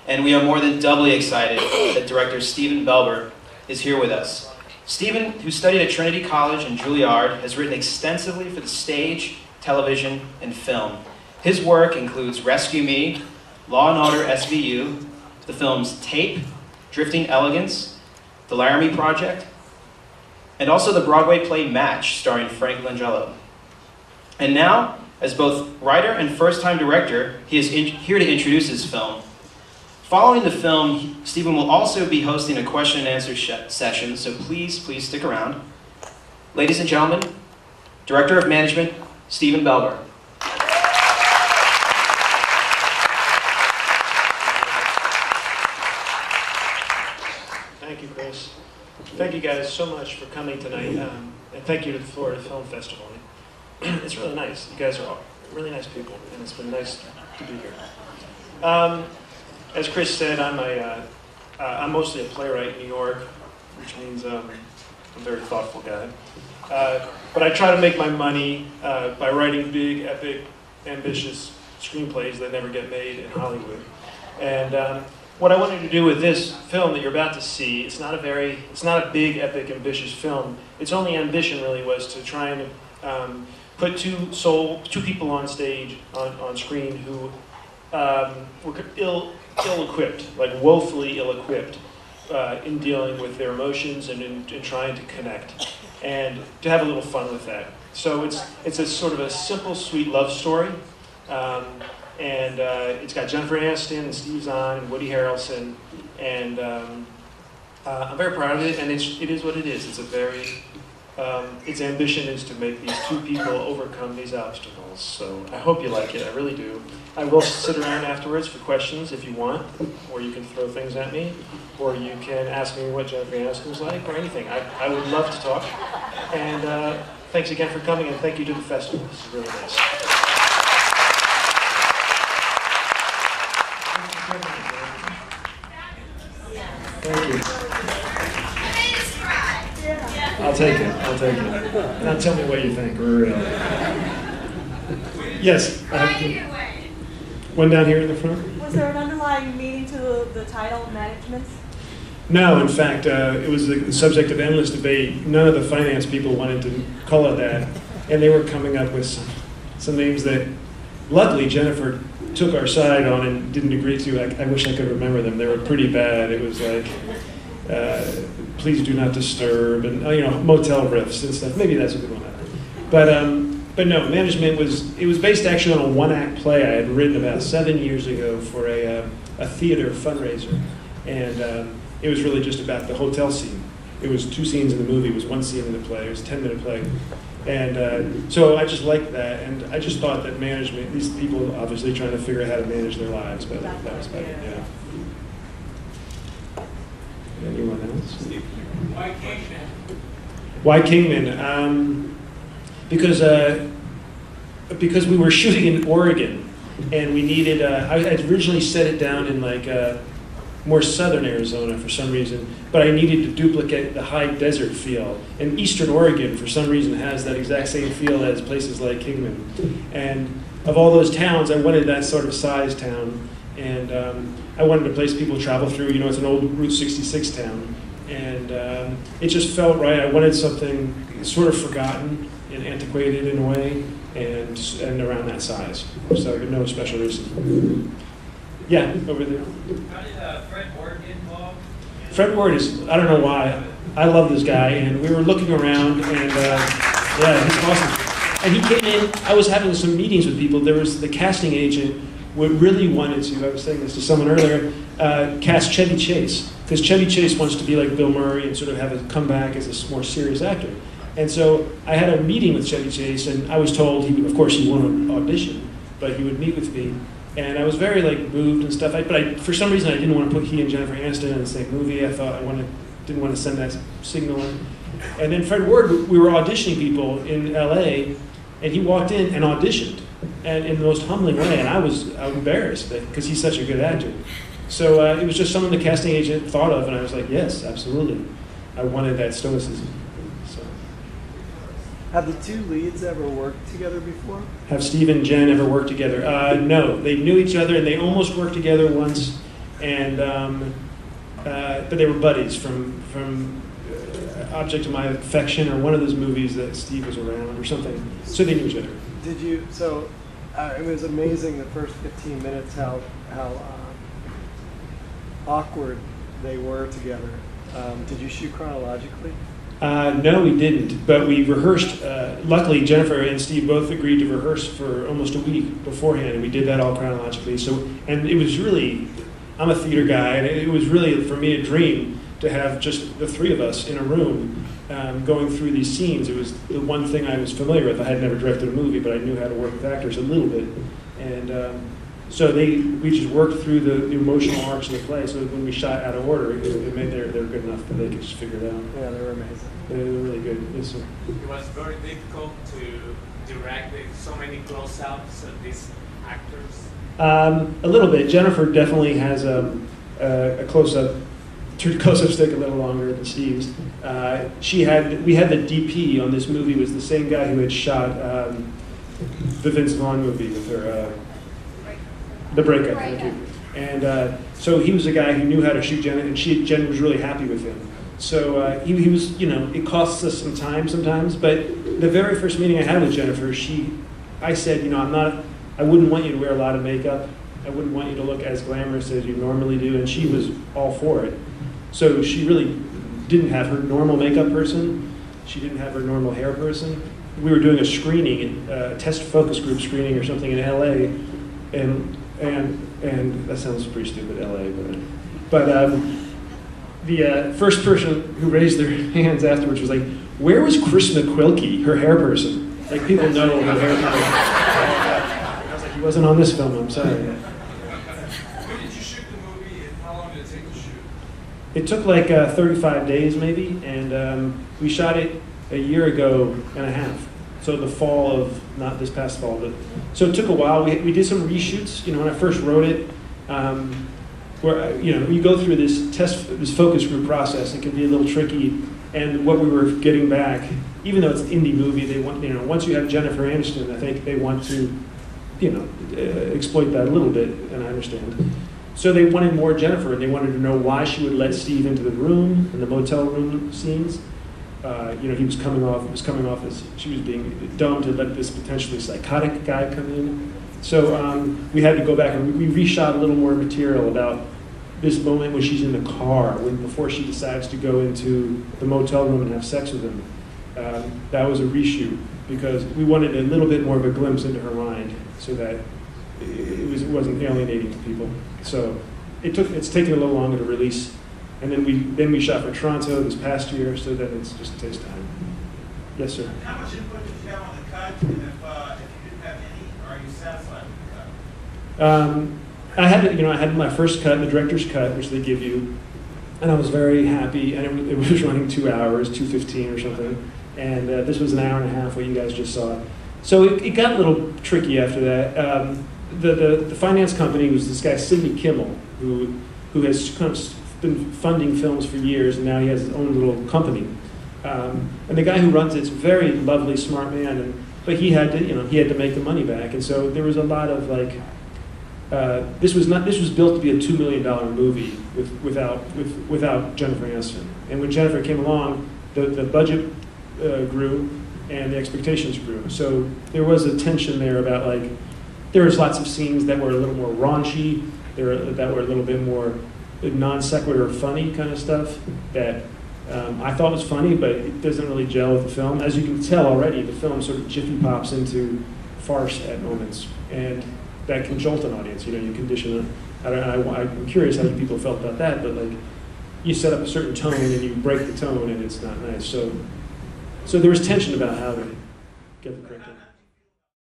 And we are more than doubly excited that director Stephen Belber is here with us. Stephen, who studied at Trinity College and Juilliard, has written extensively for the stage, television, and film. His work includes Rescue Me, Law & Order SVU, the films Tape, Drifting Elegance, The Laramie Project, and also the Broadway play Match, starring Frank Langella. And now, as both writer and first-time director, he is here to introduce his film. Following the film, Stephen will also be hosting a question and answer session, so please stick around. Ladies and gentlemen, Director of Management, Stephen Belber. Thank you, Chris. Thank you guys so much for coming tonight, and thank you to the Florida Film Festival. It's really nice. You guys are all really nice people, and it's been nice to be here. As Chris said, I'm mostly a playwright in New York, which means I'm a very thoughtful guy. But I try to make my money by writing big, epic, ambitious screenplays that never get made in Hollywood. And what I wanted to do with this film that you're about to see, it's not a big, epic, ambitious film. Its only ambition really was to try and put two people on stage, on screen, who were ill-equipped, like woefully ill-equipped in dealing with their emotions and in trying to connect, and to have a little fun with that. So it's a sort of a simple, sweet love story, and it's got Jennifer Aniston and Steve Zahn and Woody Harrelson, and I'm very proud of it. And it is what it is. It's a very its ambition is to make these two people overcome these obstacles. So I hope you like it. I really do. I will sit around afterwards for questions if you want, or you can throw things at me, or you can ask me what Jennifer Aniston was like, or anything. I would love to talk. And thanks again for coming, and thank you to the festival. This is really nice. Thank you. I'll take it. Now tell me what you think, really. Yes. One down here in the front. Was there an underlying meaning to the title, Management? No, in fact, it was the subject of endless debate. None of the finance people wanted to call it that, and they were coming up with some names that, luckily, Jennifer took our side on and didn't agree to. I wish I could remember them. They were pretty bad. It was like, Please Do Not Disturb, and motel riffs and stuff. Maybe that's a good one. But no, Management was based actually on a one-act play I had written about 7 years ago for a theater fundraiser, and it was really just about the hotel scene. It was 2 scenes in the movie. It was 1 scene in the play. It was a 10-minute play. And so I just liked that, and I just thought that management, these people obviously trying to figure out how to manage their lives, but that was about it, yeah. Anyone else? Why Kingman? Why Kingman? Because we were shooting in Oregon, and we needed, I had originally set it down in like more southern Arizona for some reason, but I needed to duplicate the high desert feel. And eastern Oregon, for some reason, has that exact same feel as places like Kingman. And of all those towns, I wanted that sort of size town. And I wanted a place people travel through. It's an old Route 66 town. And it just felt right. I wanted something sort of forgotten and antiquated in a way, and around that size. So no special reason. Yeah, over there. How did Fred Ward get involved? Fred Ward is, I don't know why, I love this guy, and we were looking around, and yeah, he's awesome. And he came in, I was having some meetings with people. There was the casting agent who really wanted to, I was saying this to someone earlier, cast Chevy Chase, because Chevy Chase wants to be like Bill Murray and sort of have a comeback as a more serious actor. And so I had a meeting with Chevy Chase, and I was told, of course he won't audition, but he would meet with me. And I was very moved and stuff. But for some reason I didn't want to put he and Jennifer Aniston in the same movie. I thought didn't want to send that signal in. And then Fred Ward, we were auditioning people in LA, and he walked in and auditioned, and in the most humbling way. And I was embarrassed because he's such a good actor. So it was just someone the casting agent thought of, and I was like, yes, absolutely. I wanted that stoicism. Have the 2 leads ever worked together before? Have Steve and Jen ever worked together? No, they knew each other, and they almost worked together once, and but they were buddies from Object of My Affection or one of those movies that Steve was around or something. So they knew each other. Did you? So it was amazing the first 15 minutes how awkward they were together. Did you shoot chronologically? No, we didn't, but we rehearsed. Luckily, Jennifer and Steve both agreed to rehearse for almost a week beforehand, and we did that all chronologically. So, and it was really, I'm a theater guy, and it was really, for me, a dream to have just the three of us in a room going through these scenes. It was the one thing I was familiar with. I had never directed a movie, but I knew how to work with actors a little bit. And so we just worked through the emotional arcs of the play. So when we shot out of order, it made they were good enough that they could just figure it out. Yeah, they were amazing. They were really good. Yes, sir. It was very difficult to direct so many close-ups of these actors. A little bit. Jennifer definitely has a close-up. Close-up stick a little longer than Steve's. We had the DP on this movie was the same guy who had shot the Vince Vaughn movie with her, The Breakup. Thank you. And so he was a guy who knew how to shoot Jen, and Jen was really happy with him. So he was, it costs us some time sometimes. But the very first meeting I had with Jennifer, I said, I wouldn't want you to wear a lot of makeup. I wouldn't want you to look as glamorous as you normally do, and she was all for it. So she really didn't have her normal makeup person. She didn't have her normal hair person. We were doing a screening, a test focus group screening or something in LA, and that sounds pretty stupid, LA, but the first person who raised their hands afterwards was like, "Where was Chris McQuilkie, her hair person?" Like people know her hair people. I was like, "He wasn't on this film. I'm sorry." When did you shoot the movie, and how long did it take to shoot? It took like 35 days maybe, and we shot it a year ago and a half. So the fall of, not this past fall, but, so it took a while. We did some reshoots, when I first wrote it, where, you go through this focus group process, it can be a little tricky, and what we were getting back, even though it's an indie movie, they want, once you have Jennifer Aniston, I think they want to, exploit that a little bit, and I understand. So they wanted more Jennifer, and they wanted to know why she would let Steve into the room, in the motel room scenes. He was coming off as she was being dumb to let this potentially psychotic guy come in. So we had to go back and we reshot a little more material about this moment when she's in the car, before she decides to go into the motel room and have sex with him. That was a reshoot because we wanted a little bit more of a glimpse into her mind, so that it wasn't alienating to people. So it's taken a little longer to release. And then we shot for Toronto this past year, so that it just takes time. Yes, sir. How much input did you have on the cut? And if you didn't have any, are you satisfied with the cut? I had my first cut, the director's cut, which they give you, and I was very happy. And it was running 2 hours, 2:15 or something. And this was an hour and a half, what you guys just saw. So it got a little tricky after that. The finance company was this guy Sidney Kimmel, who has kind of been funding films for years, and now he has his own little company. And the guy who runs it's a very lovely, smart man, but he had to make the money back, and so there was a lot of this was built to be a $2 million movie without Jennifer Aniston. And when Jennifer came along, the budget grew and the expectations grew. So there was a tension there about there was lots of scenes that were a little more raunchy, that were a little bit more non sequitur funny kind of stuff that I thought was funny, but it doesn't really gel with the film. As you can tell already, the film sort of jiffy pops into farce at moments, and that can jolt an audience. You condition I'm curious how you people felt about that, but you set up a certain tone and you break the tone, and it's not nice. So there was tension about how to get the correct.